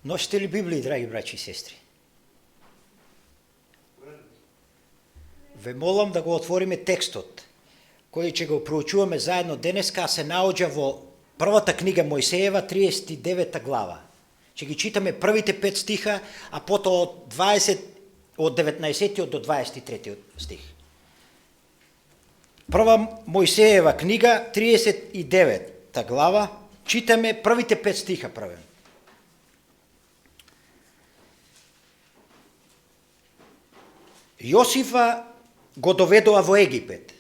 Носите ли Библии, драги братши и сестри? Ве молам да го отвориме текстот, кој ќе го проучуваме заедно денеска, се наоѓа во првата книга Мојсеева, 39 глава. Ќе ги читаме првите 5 стиха, а потоа од 19 до 23 стих. Прва Мојсеева книга, 39 глава, читаме првите 5 стиха првен. Јосифа го доведоа во Египет.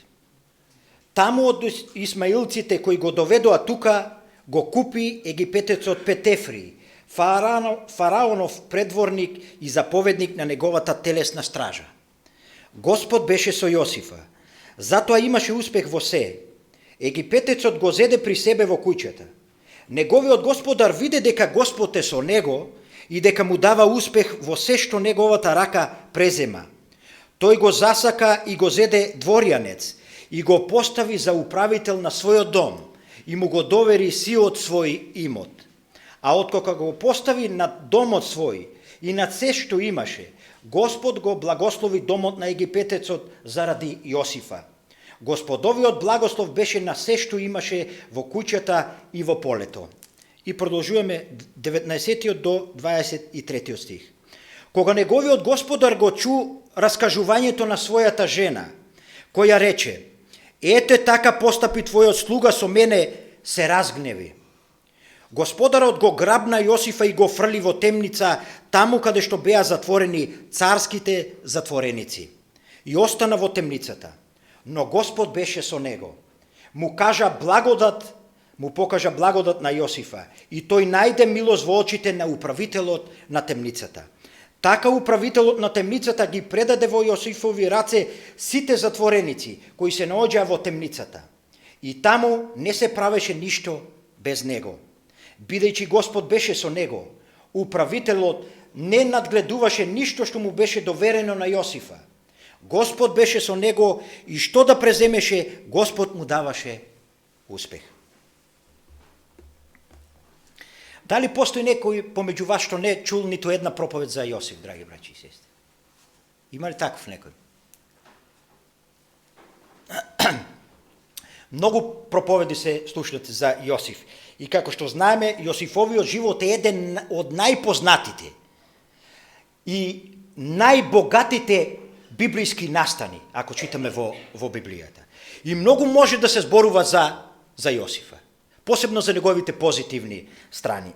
Таму од исмаилците кои го доведоа тука, го купи египетецот Петефри, фараонов предворник и заповедник на неговата телесна стража. Господ беше со Јосифа, затоа имаше успех во се. Египетецот го зеде при себе во куќата. Неговиот господар виде дека Господ е со него и дека му дава успех во се што неговата рака презема. Тој го засака и го зеде дворјанец и го постави за управител на својот дом и му го довери сиот свој имот. А откога го постави над домот свој и над се што имаше, Господ го благослови домот на египетецот заради Јосифа. Господовиот благослов беше на се што имаше во куќата и во полето. И продолжуваме 19 до 23 стих. Кога неговиот господар го чу раскажувањето на својата жена, која рече: ете така постапи твојот слуга со мене, се разгневи. Господарот го грабна Јосифа и го фрли во темница, таму каде што беа затворени царските затвореници. И остана во темницата. Но Господ беше со него. Му покажа благодат на Јосифа и тој најде милост во очите на управителот на темницата. Така управителот на темницата ги предаде во Јосифови раце сите затвореници кои се наоѓаа во темницата. И таму не се правеше ништо без него. Бидејќи Господ беше со него, управителот не надгледуваше ништо што му беше доверено на Јосифа. Господ беше со него и што да преземеше, Господ му даваше успех. Дали постои некој помеѓу вас што не чул ниту една проповед за Јосиф, драги браќи и сестри? Има ли таков некој? Многу проповеди се слушнат за Јосиф. И како што знаеме, Јосифовиот живот е еден од најпознатите и најбогатите библиски настани, ако читаме во Библијата. И многу може да се зборува за Јосифа, посебно за неговите позитивни страни.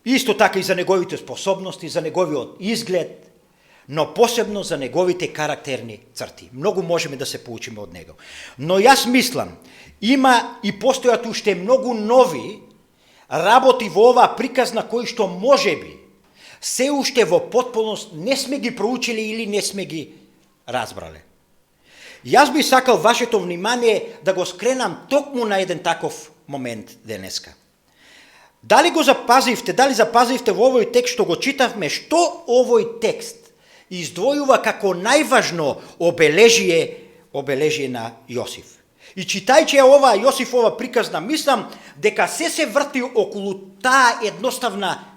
Исто така и за неговите способности, за неговиот изглед, но посебно за неговите карактерни црти. Многу можеме да се поучиме од него. Но јас мислам, има и постојат уште многу нови работи во оваа приказна кои што можеби се уште во потполност не сме ги проучили или не сме ги разбрале. Јас би сакал вашето внимание да го скренам токму на еден таков момент денеска. Дали запазивте во овој текст што го читавме, што овој текст издвојува како најважно обележие на Јосиф. И читајќи оваа Јосифова приказна, мислам дека се врти околу таа едноставна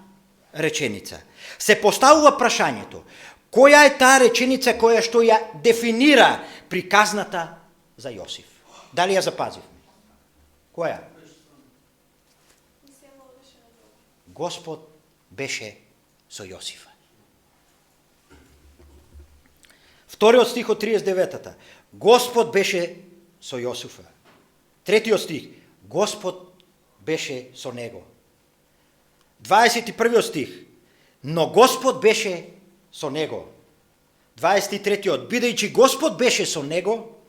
реченица. Се поставува прашањето: која е таа реченица која што ја дефинира приказната за Јосиф? Дали ја запазивме? Која? Господ беше со Јосифа. Вториот стих од 39-та. Господ беше со Јосифа. Третиот стих. Господ беше со него. 21 стих. Но Господ беше со него. 23-тиот. Бидејќи Господ беше со него,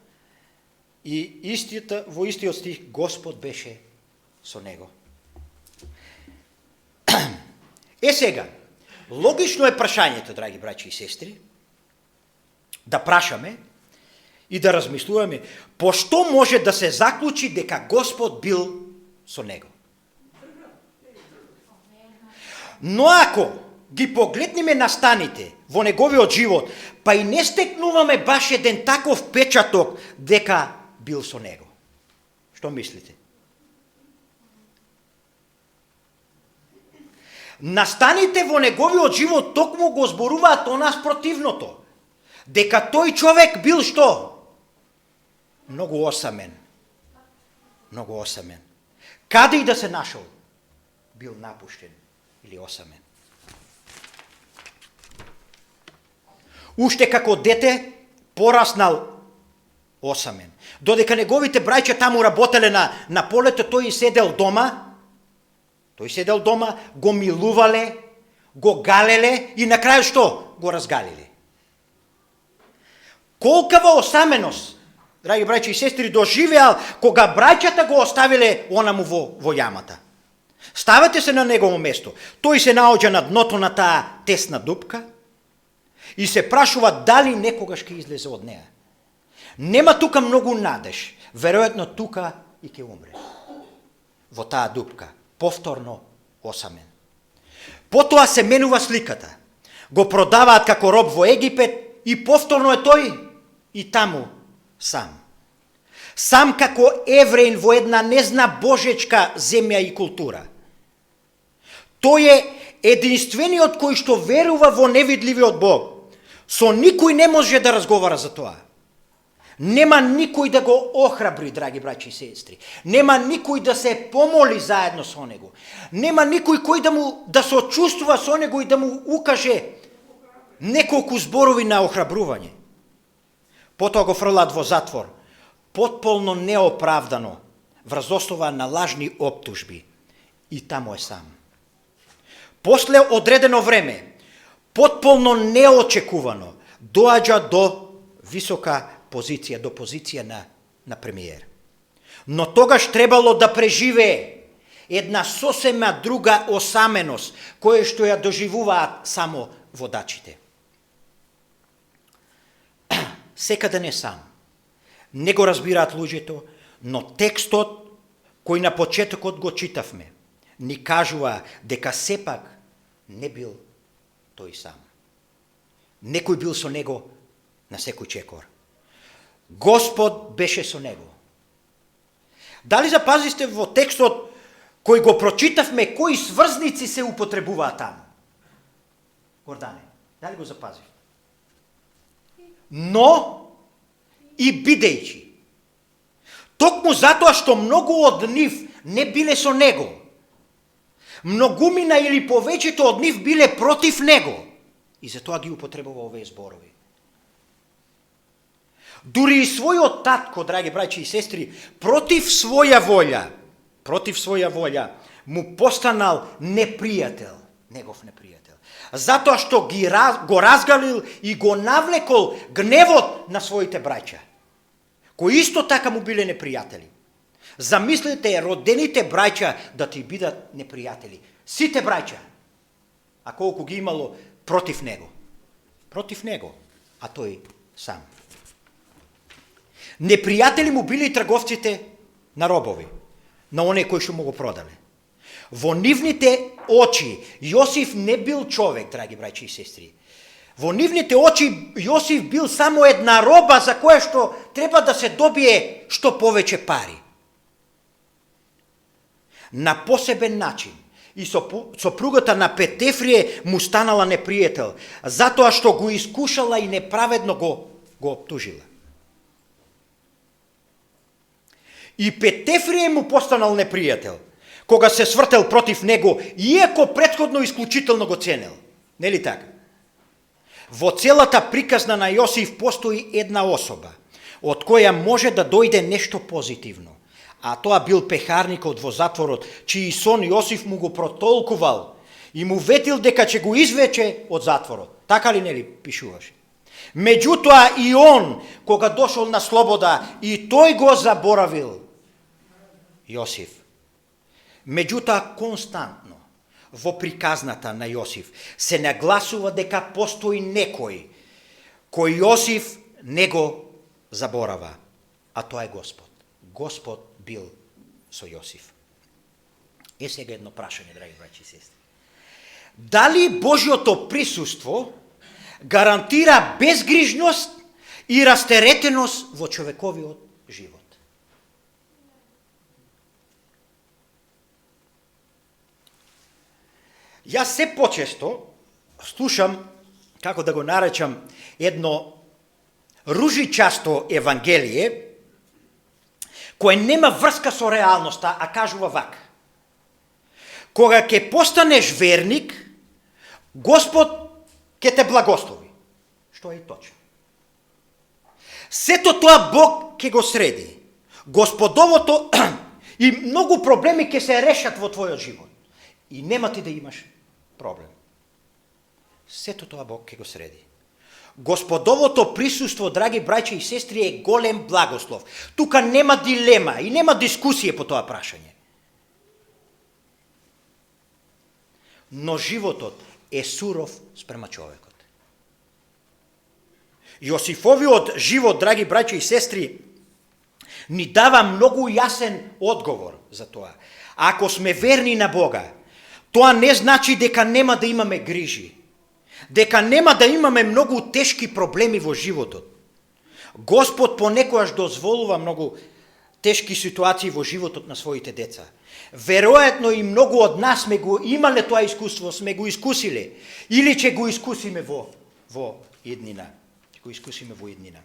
и во истиот стих Господ беше со него. Сега, логично е прашањето, драги браќи и сестри, да прашаме и да размислуваме по што може да се заклучи дека Господ бил со него. Но ако ги погледнеме настаните во неговиот живот, па и не стекнуваме баш еден таков печаток дека бил со него. Што мислите? Настаните во неговиот живот токму го зборуваат о нас противното. Дека тој човек бил што? Многу осамен. Многу осамен. Каде и да се нашол? Бил напуштен или осамен. Уште како дете пораснал осамен. Додека неговите браќа таму работеле на полето, тој седел дома. Тој седел дома, го милувале, го галеле и на крај што? Го разгалиле. Колкава осаменост, драги браќи и сестри, доживеал кога браќата го оставиле онаму во јамата. Ставете се на негово место. Тој се наоѓа на дното на таа тесна дупка и се прашува дали некогаш ќе излезе од неа. Нема тука многу надеж. Веројатно тука и ќе умре. Во таа дупка. Повторно осамен. Потоа се менува сликата. Го продаваат како роб во Египет и повторно е тој и таму сам. Сам како евреин во една незна божечка земја и култура. Тој е единствениот кој што верува во невидливиот Бог. Со никој не може да разговара за тоа. Нема никој да го охрабри, драги браќи и сестри. Нема никој да се помоли заедно со него. Нема никој кој да сочувствува со него и да му укаже неколку зборови на охрабрување. Потоа го фрлат во затвор, потполно неоправдано, врз основа на лажни оптужби. И таму е сам. После одредено време, потполно неочекувано, доаѓа до висока позиција, до позиција на премиер. Но тогаш требало да преживее една сосема друга осаменост, која што ја доживуваат само водачите. Секаде не сам. Не го разбираат луѓето, но текстот кој на почетокот го читавме, ни кажува дека сепак не бил тој сам. Некој бил со него на секој чекор. Господ беше со него. Дали запазисте во текстот кој го прочитавме, кои сврзници се употребуваат таму? Гордане, дали го запазив? Но и бидејќи. Токму затоа што многу од нив не биле со него. Многумина или повеќето од нив биле против него. И затоа ги употребува овие зборови. Дури и својот татко, драги браќи и сестри, против своја волја, му постанал непријател, негов непријател. Затоа што го разгалил и го навлекол гневот на своите браќа, кои исто така му биле непријатели. Замислете родените браќа да ти бидат непријатели. Сите браќа, а колку ги имало против него. Против него, а тој сам. Непријатели му били и трговците на робови, на оние кои што му го продале. Во нивните очи Јосиф не бил човек, драги браќи и сестри. Во нивните очи Јосиф бил само една роба за која што треба да се добие што повеќе пари. На посебен начин и сопругата на Петефрие му станала непријател, затоа што го искушала и неправедно го оптужила. И Петефрие му постанал непријател, кога се свртел против него, иако претходно исклучително го ценел. Нели така? Во целата приказна на Јосиф постои една особа, од која може да дојде нешто позитивно. А тоа бил пехарникот во затворот, чиј сон Јосиф му го протолкувал и му ветил дека ќе го извече од затворот. Така ли нели пишуваше? Меѓутоа и он, кога дошол на слобода, и тој го заборавил Јосиф. Меѓутоа константно во приказната на Јосиф се нагласува дека постои некој кој Јосиф не го заборава, а тоа е Господ. Господ бил со Јосиф. Е сега едно прашање, драги браќи и сестри. Дали Божјото присуство гарантира безгрижност и растеретеност во човековиот живот? Јас се почесто слушам, како да го наречам, едно ружичасто евангелие, кое нема врска со реалноста, а кажува вака. Кога ќе постанеш верник, Господ ќе те благослови. Што е и точно. Сето тоа Бог ќе го среди. Господовото и многу проблеми ќе се решат во твојот живот. И нема ти да имаш проблем. Сето тоа Бог ќе го среди. Господовото присуство, драги браќа и сестри, е голем благослов. Тука нема дилема и нема дискусија по тоа прашање. Но животот е суров спрема човекот. Јосифовиот живот, драги браќа и сестри, ни дава многу јасен одговор за тоа. Ако сме верни на Бога, тоа не значи дека нема да имаме грижи, дека нема да имаме многу тешки проблеми во животот. Господ понекогаш дозволува многу тешки ситуации во животот на своите деца. Веројатно и многу од нас сме го имале тоа искуство, сме го искусиле, или ќе го искусиме во иднина. Ќе го искусиме во иднина.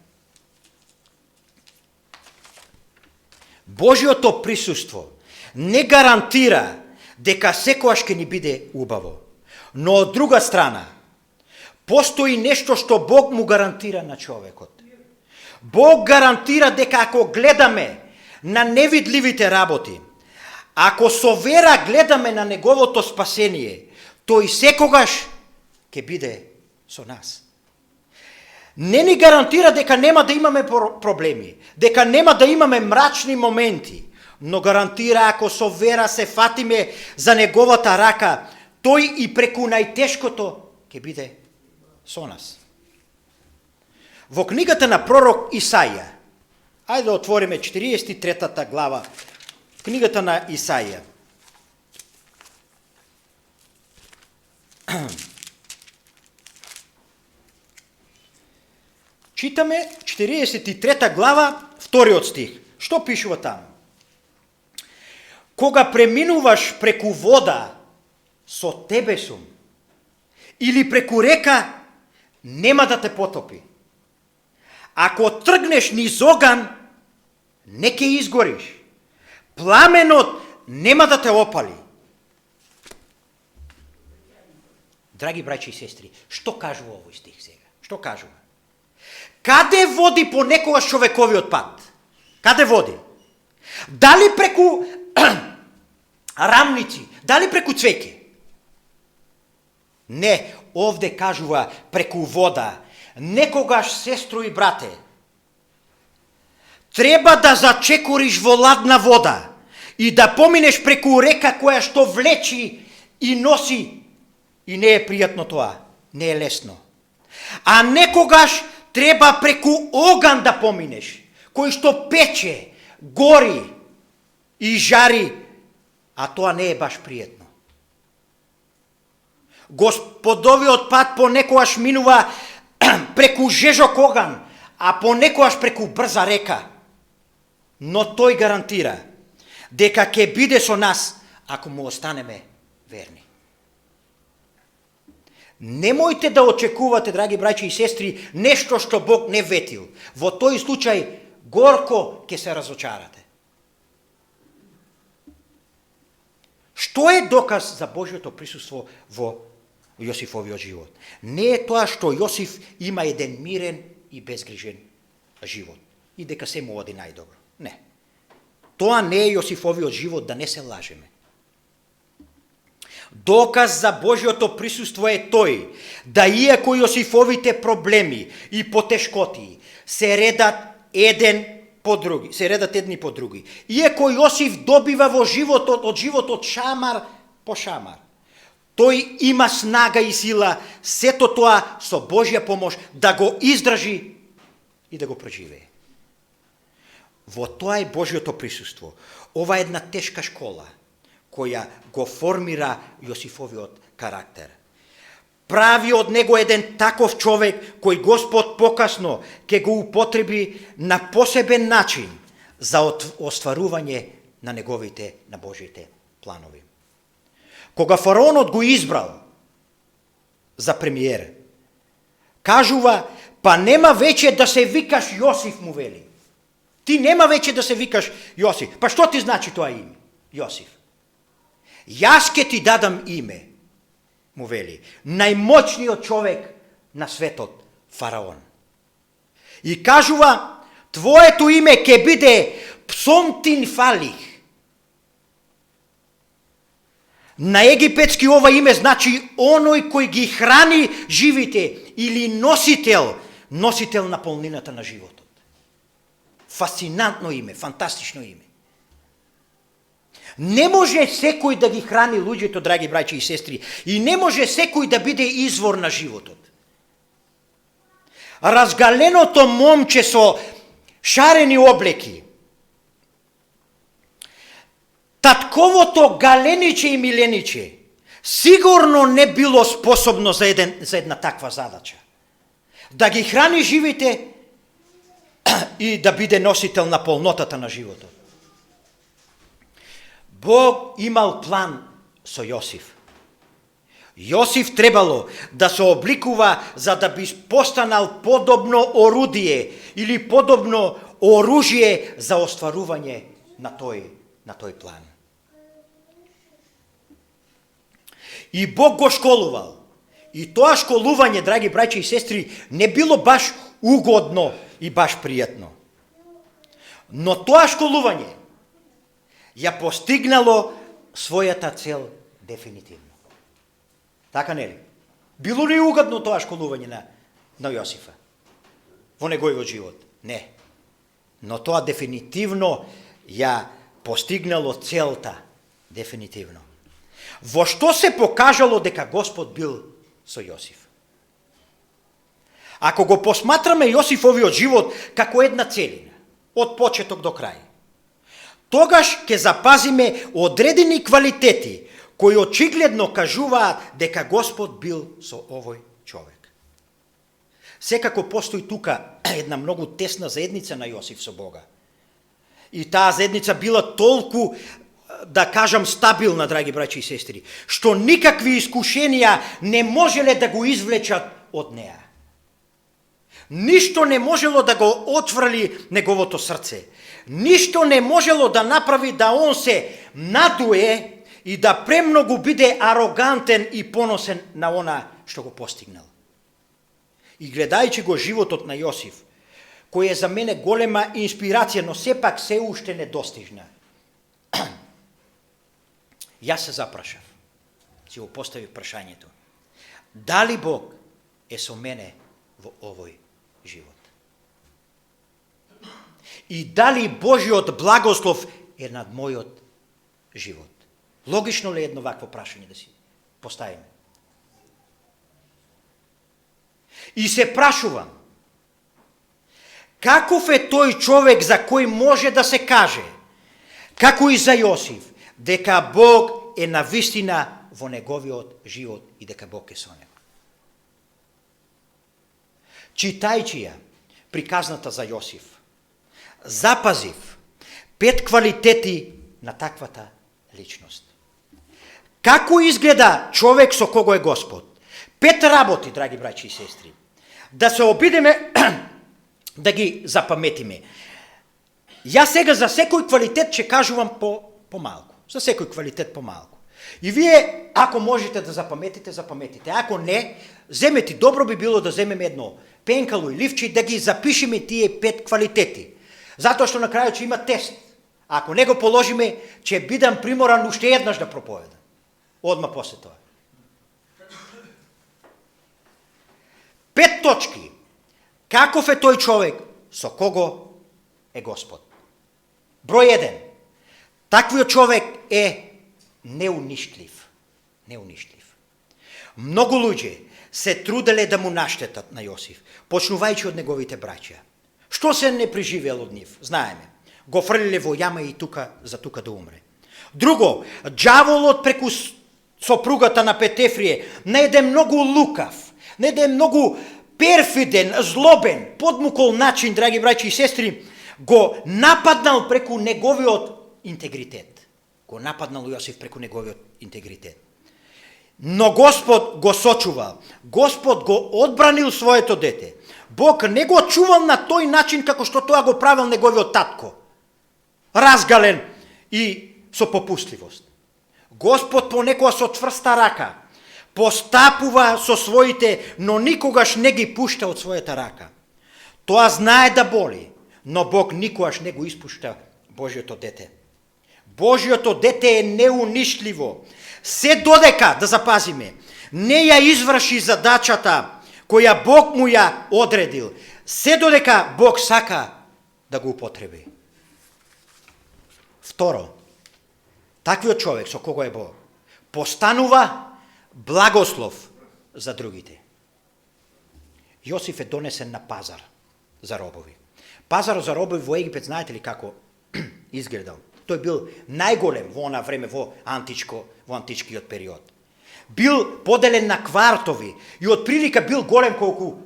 Божјото присуство не гарантира дека секојаш ќе ни биде убаво. Но од друга страна, постои нешто што Бог му гарантира на човекот. Бог гарантира дека ако гледаме на невидливите работи, ако со вера гледаме на неговото спасение, тој секогаш ќе биде со нас. Не ни гарантира дека нема да имаме проблеми, дека нема да имаме мрачни моменти, но гарантира ако со вера се фатиме за неговата рака, тој и преку најтешкото ќе биде со нас. Во книгата на пророк Исаија, ајде да отвориме 43-та глава, книгата на Исаија. Читаме 43 глава, 2 стих. Што пишува таму? Кога преминуваш преку вода, со тебе сум, или преку река, нема да те потопи. Ако тргнеш низ оган, не ќе изгориш. Пламенот нема да те опали. Драги браќи и сестри, што кажува овој стих сега? Што кажува? Каде води понекогаш човековиот пат? Каде води? Дали преку рамници? Дали преку цвеќе? Не, овде кажува преку вода. Некогаш, сестро и брате, треба да зачекориш во ладна вода и да поминеш преку река која што влечи и носи. И не е пријатно тоа, не е лесно. А некогаш треба преку оган да поминеш, кој што пече, гори и жари, а тоа не е баш пријатно. Господовиот пат понекогаш минува преку жежок оган, а понекогаш преку брза река. Но тој гарантира дека ќе биде со нас ако му останеме верни. Немојте да очекувате, драги браќи и сестри, нешто што Бог не ветил. Во тој случај горко ќе се разочарате. Што е доказ за Божјото присуство во Јосифовиот живот? Не е тоа што Јосиф има еден мирен и безгрижен живот и дека се му оди најдобро. Не. Тоа не е Јосифовиот живот, да не се лажеме. Доказ за Божјото присуство е тој да иако Јосифовите проблеми и потешкоти се редат едни по други. Иако Јосиф добива во животот од животот шамар по шамар, тој има снага и сила сето тоа со Божја помош да го издржи и да го преживее. Во тоа е Божјото присуство. Ова е една тешка школа која го формира Јосифовиот карактер. Прави од него еден таков човек кој Господ покасно ќе го употреби на посебен начин за остварување на неговите, на Божите планови. кога фараонот го избрал за премиер, кажува, па нема веќе да се викаш Јосиф, му вели. Ти нема веќе да се викаш Јосиф. Па што ти значи тоа име? Јосиф. Јас ке ти дадам име, му вели. Најмоćниот човек на светот, фараон. И кажува, твоето име ке биде Псонтин Фалих. На египетски ова име значи оној кој ги храни живите или носител на полнината на животот. Фасцинантно име, фантастично име. Не може секој да ги храни луѓето, драги браќи и сестри, и не може секој да биде извор на животот. Разгаленото момче со шарени облеки, татковото галениче и милениче, сигурно не било способно за една таква задача. Да ги храни живите и да биде носител на полнотата на животот. Бог имал план со Јосиф. Јосиф требало да се обликува за да би постанал подобно орудие или подобно оружје за остварување на тој план. И Бог го школувал. И тоа школување, драги браќи и сестри, не било баш угодно и баш пријатно. Но тоа школување ја постигнало својата цел дефинитивно. Така не ли? Било ли угодно тоа школување на Јосифа во неговиот живот? Не. Но тоа дефинитивно ја постигнало целта, дефинитивно. Во што се покажало дека Господ бил со Јосиф? Ако го посматраме Јосифовиот живот како една целина, од почеток до крај, тогаш ќе запазиме одредени квалитети кои очигледно кажуваат дека Господ бил со овој човек. Секако постои тука една многу тесна заедница на Јосиф со Бога. И таа заедница била толку, да кажам, стабилна, драги браќи и сестри, што никакви искушенија не можеле да го извлечат од неа. Ништо не можело да го отврли неговото срце. Ништо не можело да направи да он се надуе и да премногу биде арогантен и поносен на она што го постигнал. И гледајќи го животот на Јосиф, кој е за мене голема инспирација, но сепак се уште недостижна, јас се запрашав, си го поставив прашањето, дали Бог е со мене во овој живот? И дали Божиот благослов е над мојот живот? Логично ли е едно вакво прашање да си поставиме? И се прашувам, каков е тој човек за кој може да се каже, како и за Јосиф, дека Бог е навистина во неговиот живот и дека Бог е со него? Читајќи ја приказната за Јосиф, запазив 5 квалитети на таквата личност. Како изгледа човек со кого е Господ? 5 работи, драги браќи и сестри. Да се обидеме да ги запаметиме. Јас сега за секој квалитет ќе кажувам по-малку. За секој квалитет по-малку. И вие, ако можете да запаметите, запаметите. Ако не, земете, добро би било да земеме едно пенкало и ливче и да ги запишеме тие 5 квалитети. Затоа што на крајот ќе има тест. Ако не го положиме, ќе бидам приморан уште еднаш да проповедам. Одма после тоа. 5 точки. Каков е тој човек со кого е Господ? Број 1. Таквиот човек е неуништлив. Неуништлив. Многу луѓе се труделе да му наштетат на Јосиф, почнувајќи од неговите браќа. Што се не преживел од нив? Знаеме. Го фрлиле во јама и за тука да умре. Друго, џаволот преку сопругата на Петефрие на еден многу лукав, на еден многу перфиден, злобен, подмукол начин, драги браќи и сестри, го нападнал преку неговиот интегритет. Го нападнал Јосиф преку неговиот интегритет. Но Господ го сочувал. Господ го одбранил своето дете. Бог не го чувал на тој начин како што тоа го правил неговиот татко. Разгален и со попустливост. Господ понекогаш со цврста рака постапува со своите, но никогаш не ги пушта од својата рака. Тоа знае да боли, но Бог никогаш не го испушта Божиото дете. Божиото дете е неуништливо. Се додека, да запазиме, не ја изврши задачата која Бог му ја одредил, се додека Бог сака да го употреби. Второ, таквиот човек со кого е Бог постанува благослов за другите. Јосиф е донесен на пазар за робови. Пазар за робови во Египет, знаете ли како изгледал? Тој бил најголем во она време во античкиот период. Бил поделен на квартови и од прилика бил голем колку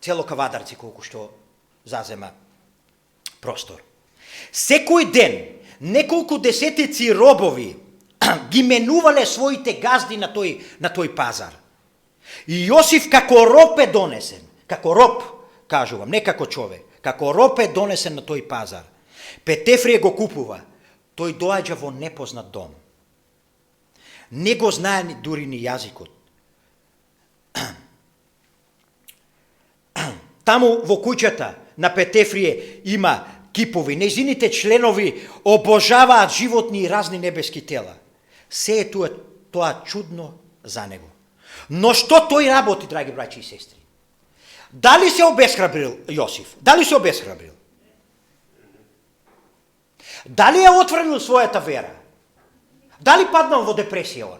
цело Кавадарци, колку што зазема простор. Секој ден неколку десетици робови ги менувале своите газди на тој пазар. И Јосиф како роб е донесен, како роб, кажувам, не како човек, како роб е донесен на тој пазар. Петефрие го купува, тој доаѓа во непознат дом. Не го знае дури ни јазикот. Таму во куќата на Петефрие има кипови, нејзините членови обожаваат животни и разни небески тела. Се е тоа чудно за него. Но што тој работи, драги браќи и сестри? Дали се обесхрабрил Јосиф? Дали се обесхрабрил? Дали ја отфрнил својата вера? Дали паднал во депресија он?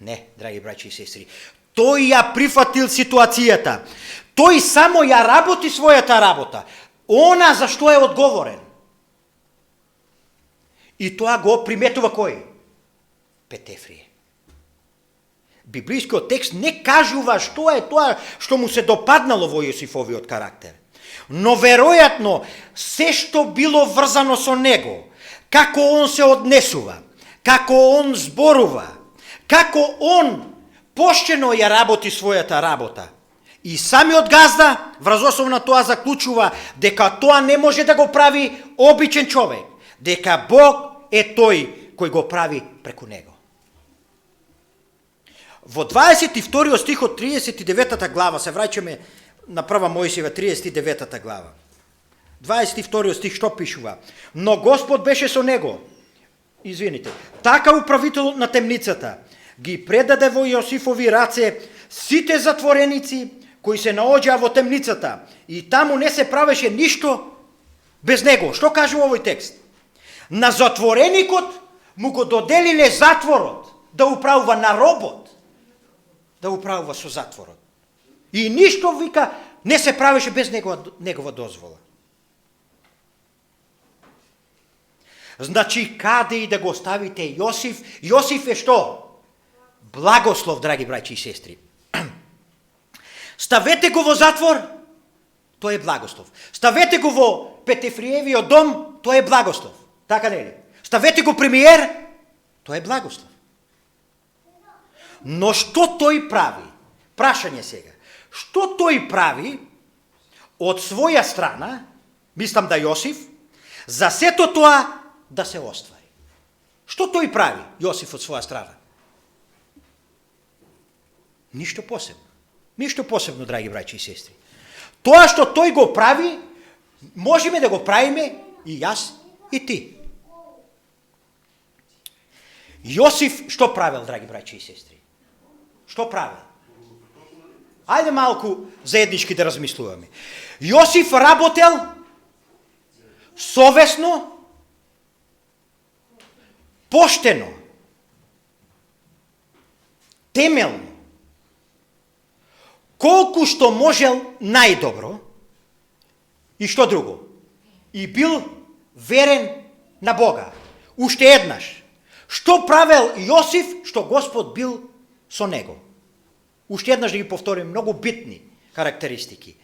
Не, драги браќи и сестри. Тој ја прифатил ситуацијата. Тој само ја работи својата работа. Она за што е одговорен. И тоа го приметува кој? Петефрие. Библискиот текст не кажува што е тоа што му се допаднало во Јосифовиот карактер. Но веројатно се што било врзано со него, како он се однесува, како он зборува, како он поштено ја работи својата работа. И самиот газда врз основа на тоа заклучува дека тоа не може да го прави обичен човек, дека Бог е тој кој го прави преку него. Во 22 стих од 39 глава, се враќаме на прва Мојсиева 39 глава. 22 стих што пишува? Но Господ беше со него. Извините. Така управителот на темницата ги предаде во Јосифови раце сите затвореници кои се наоѓаа во темницата и таму не се правеше ништо без него. Што кажува овој текст? На затвореникот му го доделиле затворот да управува на робот, да управува со затворот. И ништо, вика, не се правеше без негова дозвола. Значи, каде и да го ставите Јосиф? Јосиф е што? Благослов, драги браќи и сестри. Ставете го во затвор, тој е благослов. Ставете го во Петефриевиот дом, тој е благослов. Така не ли? Ставете го премиер, тој е благослов. Но што тој прави? Прашање сега. Што тој прави од своја страна, мислам да Јосиф, за сето тоа да се оствари? Што тој прави, Јосиф, од своја страна? Ништо посебно. Ништо посебно, драги браќи и сестри. Тоа што тој го прави, можеме да го правиме и јас и ти. Јосиф што правил, драги браќи и сестри? Што правил? Ајде малку заеднички да размислуваме. Јосиф работел совесно, поштено, темелно, колку што можел најдобро и што друго. И бил верен на Бога. Уште еднаш. Што правел Јосиф, што Господ бил со него? Уште еднаш да ги повторим, многу битни карактеристики.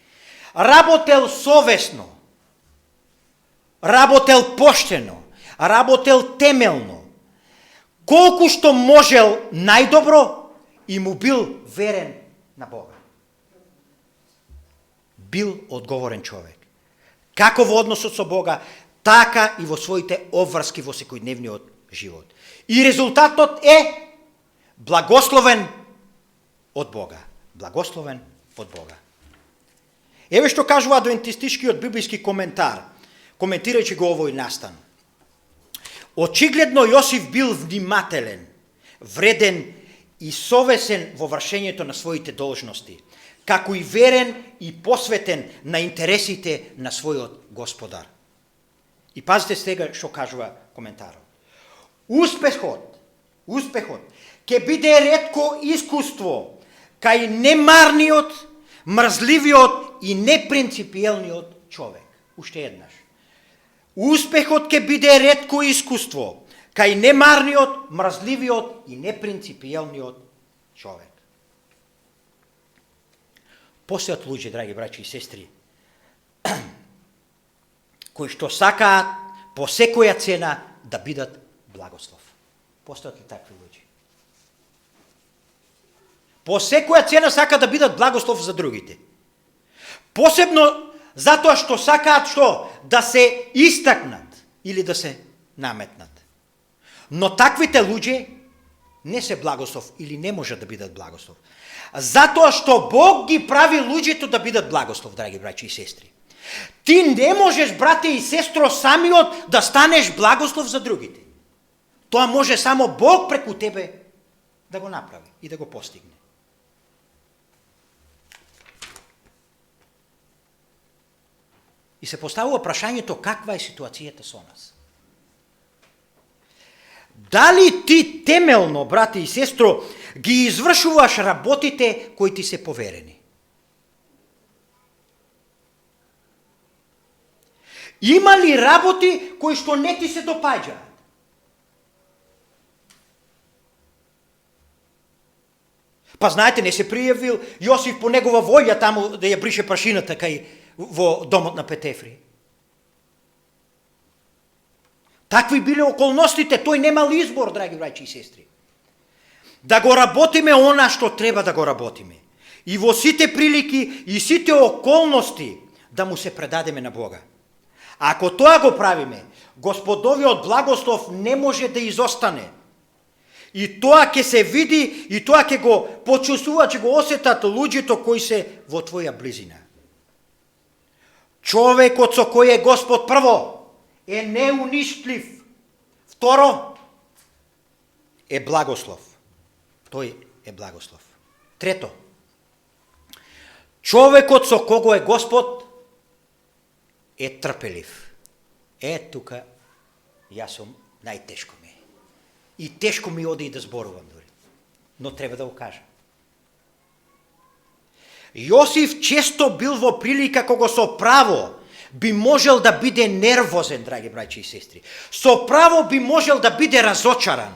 Работел совесно, работел поштено, работел темелно. колку што можел најдобро и му бил верен на Бога. Бил одговорен човек. Како во односот со Бога, така и во своите обврски во секојдневниот живот. И резултатот е благословен од Бога. Благословен од Бога. Еве што кажува адвентистичкиот библиски коментар, коментирајќи го овој настан. Очигледно Јосиф бил внимателен, вреден и совесен во вршењето на своите должности, како и верен и посветен на интересите на својот господар. И пазите сега што кажува коментарот. Успехот ќе биде ретко искуство кај немарниот, мрзливиот и непринципиелниот човек. Уште еднаш. Успехот ќе биде ретко искуство кај немарниот, мрзливиот и непринципиелниот човек. Постојат луѓе, драги браќи и сестри, кои што сакаат по секоја цена да бидат благослов. Постојат ли такви луѓе? По секоја цена сакаат да бидат благослов за другите. Посебно затоа што сакаат што? Да се истакнат или да се наметнат. Но таквите луѓе не се благослов или не можат да бидат благослов. Затоа што Бог ги прави луѓето да бидат благослов, драги браќи и сестри. Ти не можеш, брате и сестро, самиот да станеш благослов за другите. Тоа може само Бог преку тебе да го направи и да го постигне. И се поставува прашањето каква е ситуацијата со нас. Дали ти темелно, брате и сестро, ги извршуваш работите кои ти се поверени? Има ли работи кои што не ти се допаѓаат? Па знаете, не се пријавил Јосиф по негова волја таму да ја брише прашината во домот на Петефри. Такви биле околностите, тој немал избор, драги браќи и сестри. Да го работиме она што треба да го работиме. И во сите прилики и сите околности да му се предадеме на Бога. Ако тоа го правиме, Господовиот благослов не може да изостане. И тоа ќе се види, и тоа ќе го почувствуваат, ќе го осетат луѓето кои се во твоја близина. Човекот со кој е Господ прво е неуништлив. Второ е благослов. Тој е благослов. Трето, човекот со кого е Господ е трпелив. Тука јас сум најтешко ми. И тешко ми оди и да зборувам дори. Но треба да го кажам. Јосиф често бил во прилика кога со право би можел да биде нервозен, драги браќи и сестри. Со право би можел да биде разочаран.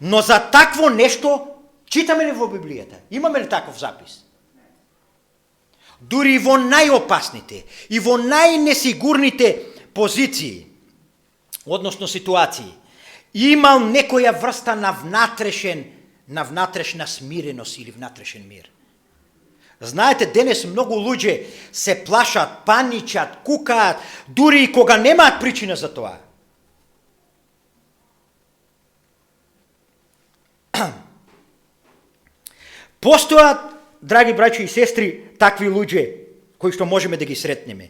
Но за такво нешто читаме ли во Библијата? Имаме ли таков запис? Дури во најопасните и во најнесигурните позиции, односно ситуации, имал некоја врста на внатрешна смиреност или внатрешен мир. Знаете, денес многу луѓе се плашат, паничат, кукаат, дури и кога немаат причина за тоа. Постојат, драги браќи и сестри, такви луѓе кои што можеме да ги сретнеме,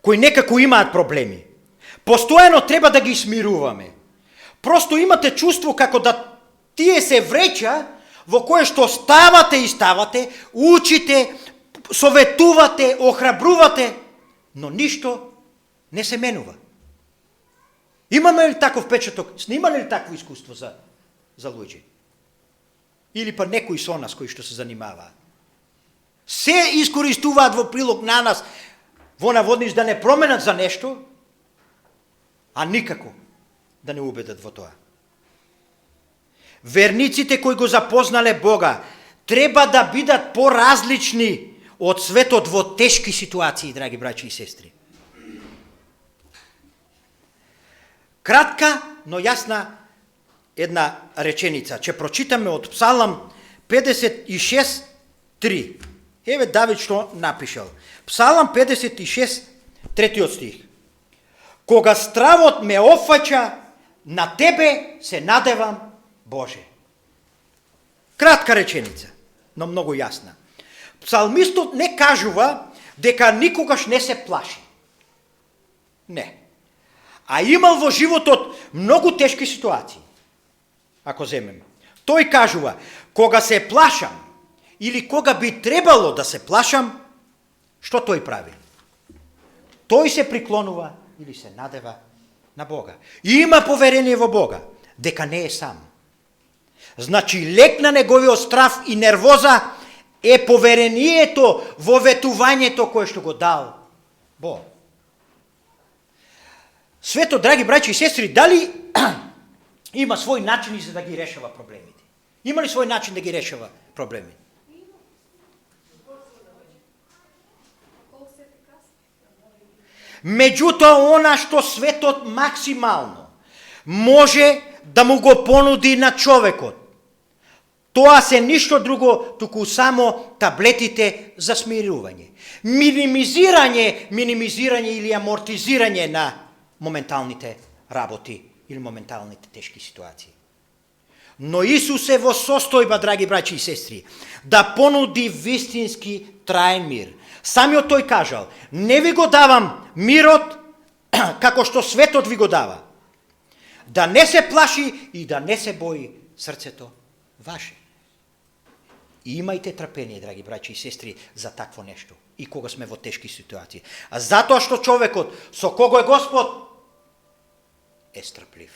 кои некако имаат проблеми. Постојано треба да ги смируваме. Просто имате чувство како да тие се вреќа во кое што ставате, учите, советувате, охрабрувате, но ништо не се менува. Имаме ли таков впечаток? Снимаме ли такво искуство за луѓе? Или па некои со нас кои што се занимаваат? Се искористуваат во прилог на нас, во наводниш да не променат за нешто, а никако да не убедат во тоа. Верниците кои го запознале Бога треба да бидат поразлични од светот во тешки ситуации, драги браќи и сестри. Кратка но јасна една реченица. Ќе прочитаме од Псалам 56:3. Еве Давид што напишал. Псалам 56, 3 стих. Кога стравот ме опфаќа, на тебе се надевам, Боже. Кратка реченица, но многу јасна. Псалмистот не кажува дека никогаш не се плаши. Не. А имал во животот многу тешки ситуации. Ако земем. Тој кажува, кога се плашам, или кога би требало да се плашам, што тој прави? Тој се приклонува или се надева на Бога. И има поверение во Бога, дека не е сам. Значи, лек на неговиот страв и нервоза е поверението во ветувањето кое што го дал Бог. Свето, драги браќи и сестри, дали има свој начин за да ги решава проблемите? Има ли свој начин да ги решава проблемите? Меѓутоа, она што светот максимално може да му го понуди на човекот, тоа се ништо друго, туку само таблетите за смирување. Минимизирање или амортизирање на моменталните работи или моменталните тешки ситуации. Но Исус е во состојба, драги браќи и сестри, да понуди вистински траен мир. Самиот тој кажал, не ви го давам мирот како што светот ви го дава. Да не се плаши и да не се бои срцето ваше. И имајте трпение, драги браќи и сестри, за такво нешто. И кога сме во тешки ситуации. А затоа што човекот со кого е Господ е страплив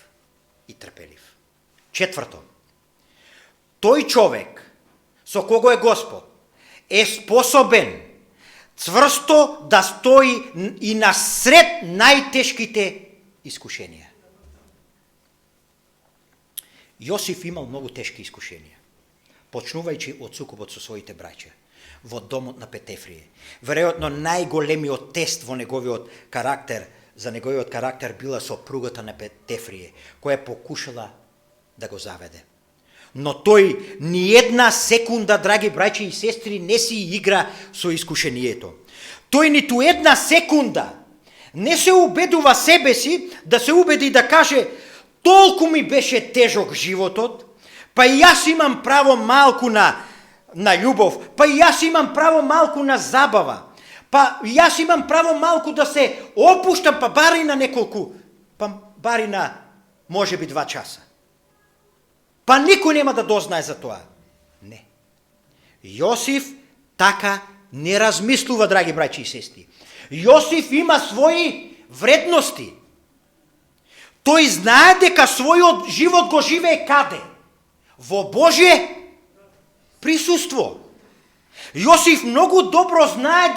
и трпелив. Четврто. Тој човек со кого е Господ е способен цврсто да стои и насред најтешките искушенија. Јосиф имал многу тешки искушенија, почнувајќи од сукобот со своите браќа во домот на Петефрие. Веројатно најголемиот тест во неговиот карактер, за неговиот карактер била сопругата на Петефрие, која покушала да го заведе. Но тој ни една секунда, драги браќи и сестри, не си игра со искушението. Тој ниту една секунда не се убедува себе си да се убеди да каже толку ми беше тежок животот, па и јас имам право малку на љубов, па и јас имам право малку на забава, па јас имам право малку да се опуштам, па бари на неколку, па бари на можеби 2 часа. Па никој нема да дознае за тоа. Не. Јосиф така не размислува, драги браќи и сестри. Јосиф има своји вредности. Тој знае дека својот живот го живее каде? Во Божје присуство. Јосиф многу добро знае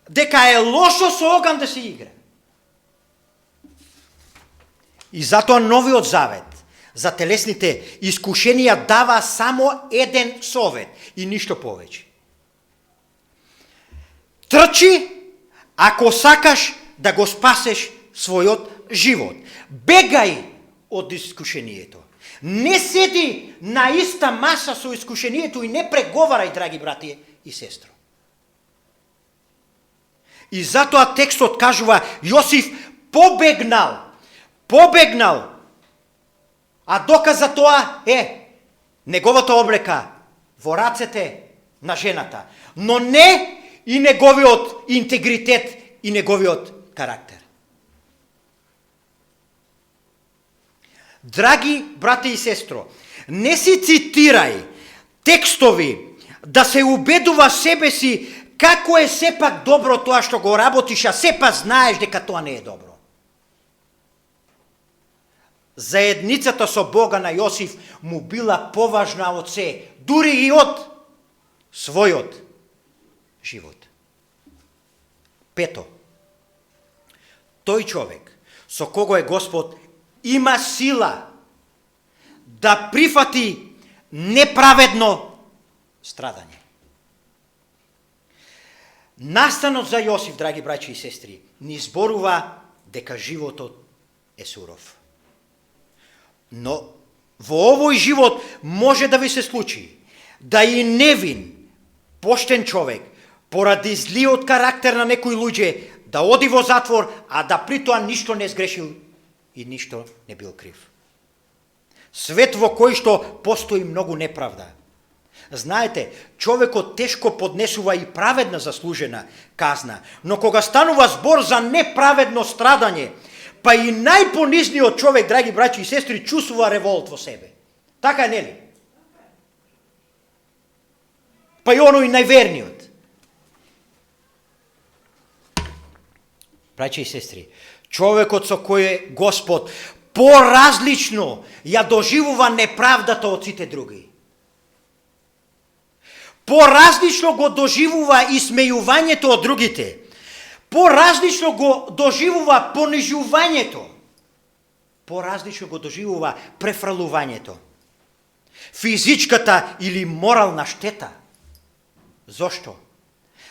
дека е лошо со оган да се игра. И затоа новиот завет за телесните искушенија дава само еден совет и ништо повеќе. Трчи ако сакаш да го спасеш својот живот. Бегај од искушението. Не седи на иста маса со искушението и не преговарај, драги брати и сестро. И затоа текстот кажува, Јосиф побегнал, а доказ за тоа е неговата облека во рацете на жената, но не и неговиот интегритет и неговиот карактер. Драги брати и сестро, не си цитирај текстови да се убедува себе си како е сепак добро тоа што го работиш, а сепак знаеш дека тоа не е добро. Заедницата со Бога на Јосиф му била поважна од се, дури и од својот живот. Пето, тој човек со кого е Господ има сила да прифати неправедно страдање. Настанот за Јосиф, драги браќи и сестри, ни зборува дека животот е суров. Но во овој живот може да ви се случи да и невин, поштен човек, поради злиот карактер на некои луѓе, да оди во затвор, а да при тоа ништо не сгрешил и ништо не бил крив. Свет во кој што постои многу неправда. Знаете, човекот тешко поднесува и праведна заслужена казна, но кога станува збор за неправедно страдање, па и најпонизниот човек, драги браќи и сестри, чувствува револт во себе. Така е, нели? Па и оној најверниот. Браќи и сестри, човекот со кој е Господ поразлично ја доживува неправдата од сите други. Поразлично го доживува исмејувањето од другите. Поразлично го доживува понижувањето. Поразлично го доживува префрлувањето. Физичката или морална штета. Зошто?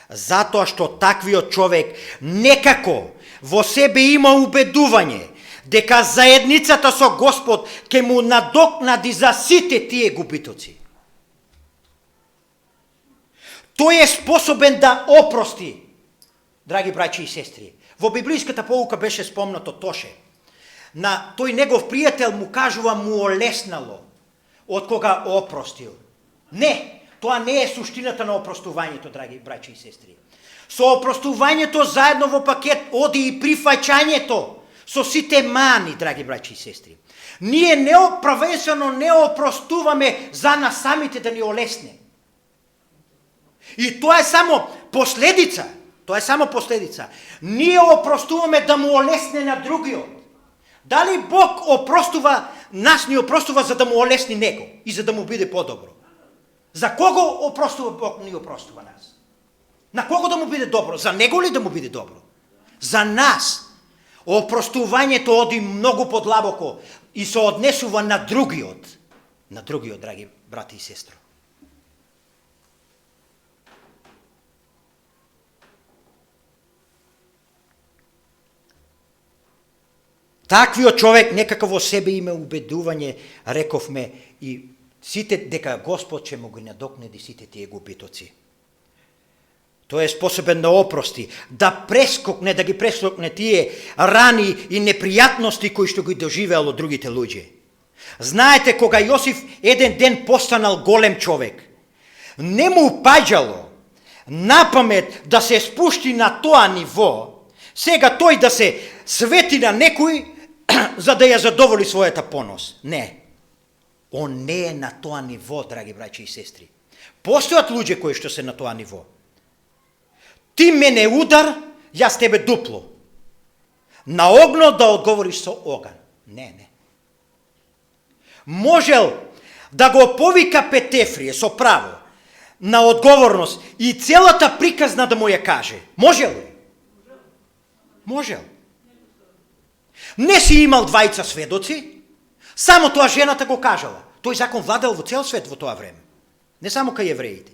Затоа што таквиот човек некако во себе има убедување дека заедницата со Господ ќе му надокнади за сите тие губитоци. Тој е способен да опрости, драги браќи и сестри. Во библиската поука беше спомнато Тоше. На тој негов пријател му кажува му олеснало од кога опростил. Не, тоа не е суштината на опростувањето, драги браќи и сестри. Со опростувањето заедно во пакет оди и прифаќањето со сите мани, драги браќи и сестри. Ние неоправесено не опростуваме за нас самите да ни олесне. И тоа е само последица. Тоа е само последица. Ние опростуваме да му олесне на другиот. Дали Бог опростува, нас ни опростува за да му олесни него и за да му биде подобро? За кого опростува Бог ни опростува нас? На кого да му биде добро? За него ли да му биде добро? За нас. Опростувањето оди многу подлабоко и се однесува на другиот. На другиот, драги брати и сестри. Таквиот човек некако во себе има убедување, рековме, и сите дека Господ ќе му ги надокнади сите тие губитоци. Тој е способен да опрости, да прескокне, да ги прескокне тие рани и непријатности кои што ги доживеал од другите луѓе. Знаете, кога Јосиф еден ден постанал голем човек, не му паѓало на памет да се спушти на тоа ниво, сега тој да се свети на некој за да ја задоволи својата понос. Не. Он не е на тоа ниво, драги браќи и сестри. Постојат луѓе кои што се на тоа ниво. Ти мене удар, јас тебе дупло. На огно да одговориш со оган. Не. Можел да го повика Петефрие со право на одговорност и целата приказна да му ја каже. Можел ли? Можел. Не си имал двајца сведоци, само тоа жената го кажала. Тој закон владел во цел свет во тоа време. Не само кај евреите.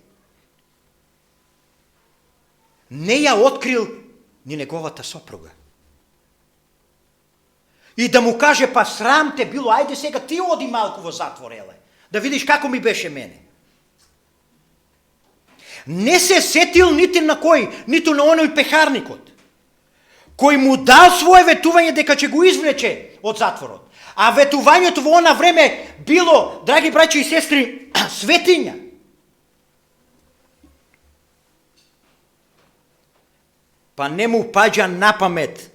Не ја открил ни неговата сопруга. И да му каже, па срам те било, ајде сега ти оди малку во затвор, еле, да видиш како ми беше мене. Не се сетил нити на кој, ниту на оној пехарникот, кој му дал своје ветување дека ќе го извлече од затворот. А ветувањето во она време било, драги браќи и сестри, светиња. Па не му паѓа на памет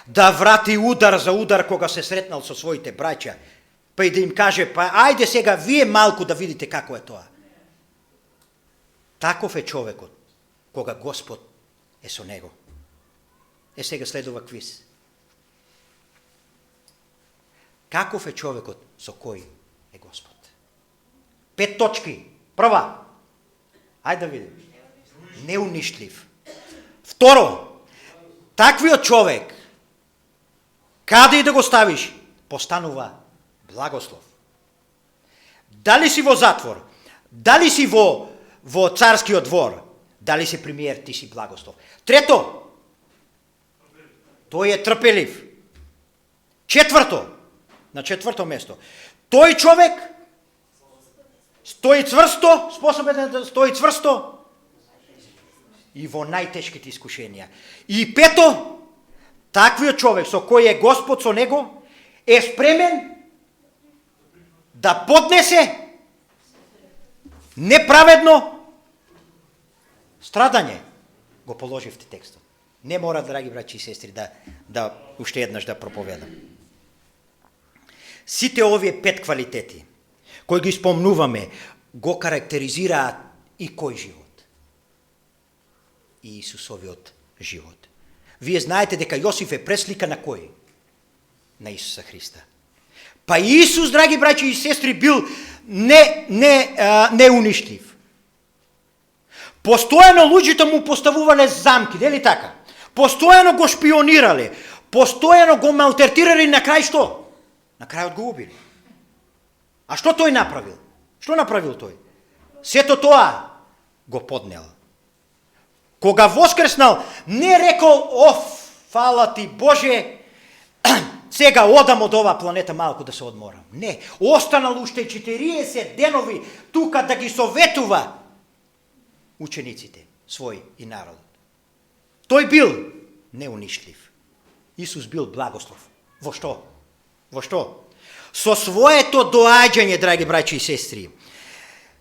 да врати удар за удар кога се сретнал со своите браќа, па и да им каже, па ајде сега вие малку да видите како е тоа. Таков е човекот кога Господ е со него. Сега следува квиз. Каков е човекот со кој е Господ? 5 точки. Прва. Ајде да видим. Неунишлив. Второ, таквиот човек, каде и да го ставиш, постанува благослов. Дали си во затвор, дали си во царскиот двор, дали си премиер, ти си благослов. Трето, тој е трпелив. Четврто, на четврто место, Тој човек стои цврсто, способен да стои цврсто и во најтешките искушенија. И пето, таквиот човек со кој е Господ со него е спремен да поднесе неправедно страдање. Го положивте текстот. Не мора, драги браќи и сестри, да уште еднаш да проповедам. Сите овие 5 квалитети кои ги спомнуваме го карактеризираат и кој живот? И Исусовиот живот. Вие знаете дека Јосиф е преслика на кој? На Исуса Христа. Па Исус, драги браќи и сестри, бил неуништив. Постојано луѓето му поставувале замки, нели така? Постојано го шпионирале, постојано го малтретирале и на крај што? На крајот го убили. А што тој направил? Што направил тој? Сето тоа го поднел. Кога воскреснал, не рекол, фала ти Боже, сега одам од оваа планета малку да се одморам. Не, останал уште 40 денови тука да ги советува учениците свој и народот. Тој бил неунишлив. Исус бил благослов. Во што? Во што? Со своето доаѓање, драги браќи и сестри,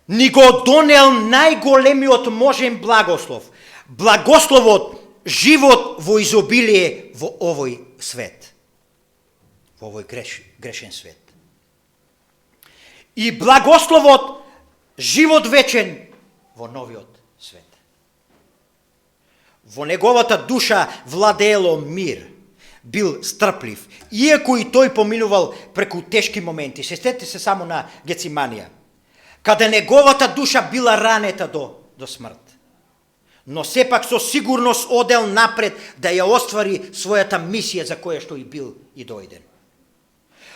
ни го донел најголемиот можен благослов. Благословот, живот во изобилие во овој свет. Во овој грешен свет. И благословот, живот вечен во новиот свет. Во неговата душа владеело мир, бил стрплив, иако и тој поминувал преку тешки моменти. Сетете се само на Гециманија, каде неговата душа била ранета до смрт. Но сепак со сигурност одел напред да ја оствари својата мисија за која што и бил и дојден.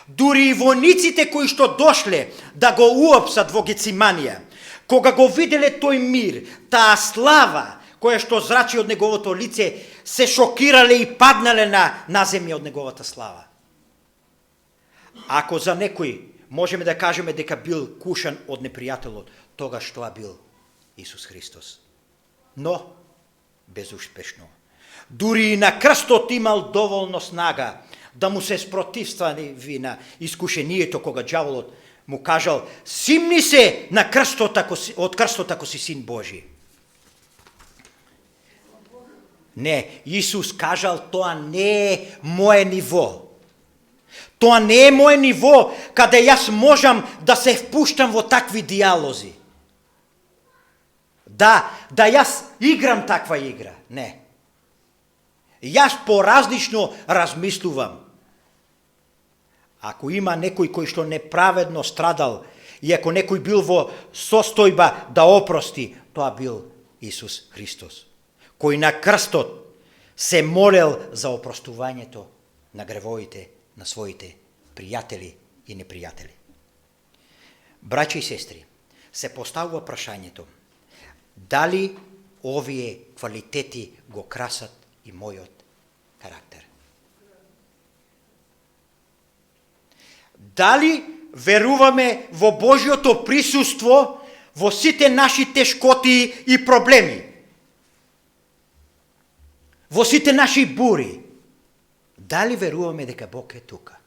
Дури и војниците кои што дошле да го уапсат во Гециманија, кога го виделе тој мир, таа слава која што зрачи од неговото лице, се шокирале и паднале на земја од неговата слава. Ако за некој можеме да кажеме дека бил кушан од непријателот, тогаш тоа бил Исус Христос. Но безуспешно. Дури и на крстот имал доволно снага да му се спротивстави на искушението кога ѓаволот му кажал: "Симни се на крстот од крстот ако си син Божи." Не, Исус кажал, тоа не е моје ниво. Тоа не е моје ниво каде јас можам да се впуштам во такви диалози. Да јас играм таква игра. Не. Јас поразлично размислувам. Ако има некој кој што неправедно страдал и ако некој бил во состојба да опрости, тоа бил Исус Христос, кој на крстот се молел за опростувањето на гревовите на своите пријатели и непријатели. Браќи и сестри, се поставува прашањето: дали овие квалитети го красат и мојот карактер? Дали веруваме во Божјото присуство во сите наши тешкоти и проблеми? Во сите наши бури? Дали веруваме дека Бог е тука?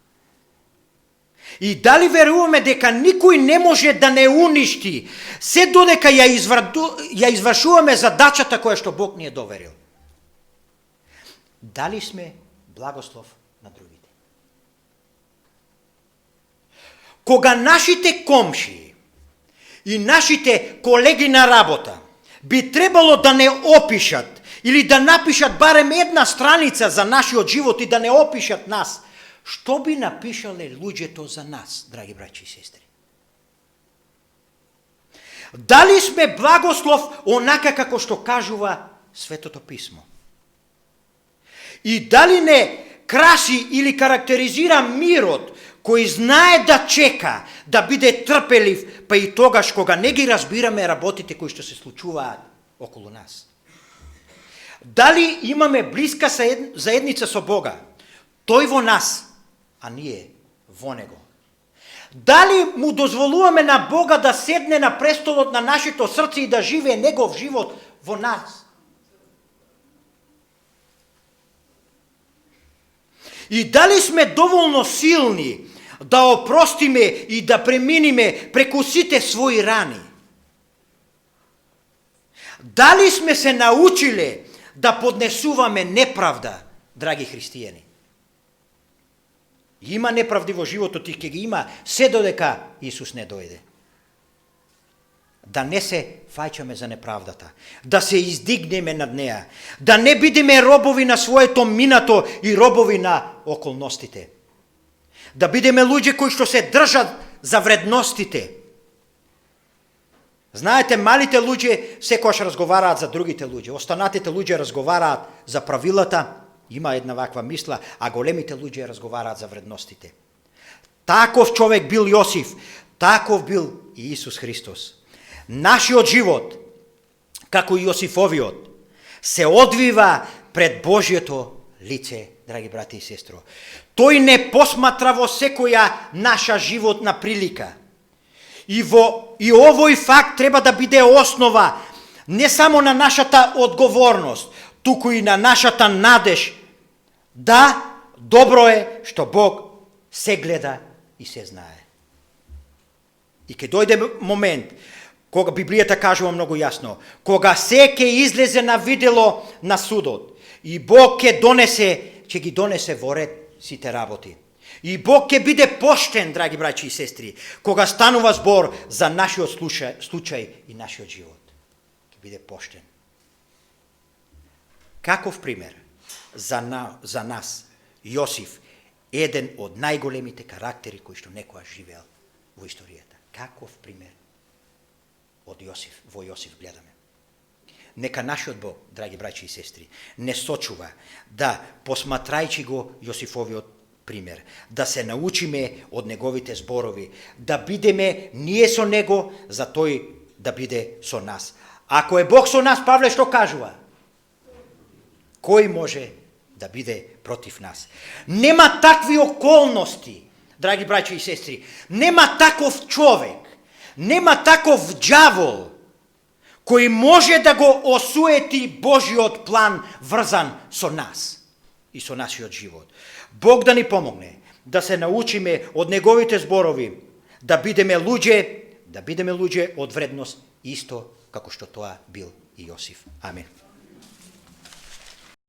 И дали веруваме дека никој не може да не уништи се додека ја извршуваме задачата која што Бог ни е доверил? Дали сме благослов на другите? Кога нашите комши и нашите колеги на работа би требало да не опишат или да напишат барем една страница за нашиот живот и да не опишат нас, што би напишале луѓето за нас, драги браќи и сестри? Дали сме благослов онака како што кажува Светото Писмо? И дали не краси или карактеризира мирот кој знае да чека, да биде трпелив, па и тогаш кога не ги разбираме работите кои што се случуваат околу нас? Дали имаме блиска заедница со Бога, тој во нас, а ние во Него? Дали му дозволуваме на Бога да седне на престолот на нашето срце и да живее негов живот во нас? И дали сме доволно силни да опростиме и да преминиме преку сите своји рани? Дали сме се научиле да поднесуваме неправда, драги христијани? Има неправди во животот и ќе ги има се додека Исус не дојде. Да не се фаќаме за неправдата, да се издигнеме над неа, да не бидеме робови на своето минато и робови на околностите. Да бидеме луѓе кои што се држат за вредностите. Знаете, малите луѓе секогаш разговараат за другите луѓе, останатите луѓе разговараат за правилата, има една ваква мисла, а големите луѓе разговараат за вредностите. Таков човек бил Јосиф, таков бил и Исус Христос. Нашиот живот, како и Јосифовиот, се одвива пред Божјето лице, драги брати и сестро. Тој не посматра во секоја наша животна прилика. И овој факт треба да биде основа не само на нашата одговорност, туку и на нашата надеж. Да, добро е што Бог се гледа и се знае. И ќе дојде момент, кога Библијата кажува многу јасно, кога се ќе излезе на видело на судот, и Бог ќе ги донесе во ред сите работи. И Бог ќе биде поштен, драги браќи и сестри, кога станува збор за нашиот случај и нашиот живот. Ќе биде поштен. Каков пример за нас, Јосиф, еден од најголемите карактери кои што некоја живеел во историјата. Каков пример од Јосиф, во Јосиф гледаме. Нека нашиот Бог, драги браќи и сестри, не сочува да, посматрајќи го Јосифовиот пример, да се научиме од неговите зборови, да бидеме ние со него, за тој да биде со нас. Ако е Бог со нас, Павле што кажува? Кој може да биде против нас? Нема такви околности, драги браќи и сестри, нема таков човек, нема таков ѓавол кој може да го осуети Божиот план врзан со нас и со нашиот живот. Бог да ни помогне да се научиме од неговите зборови, да бидеме луѓе од вредност, исто како што тоа бил и Јосиф. Амин.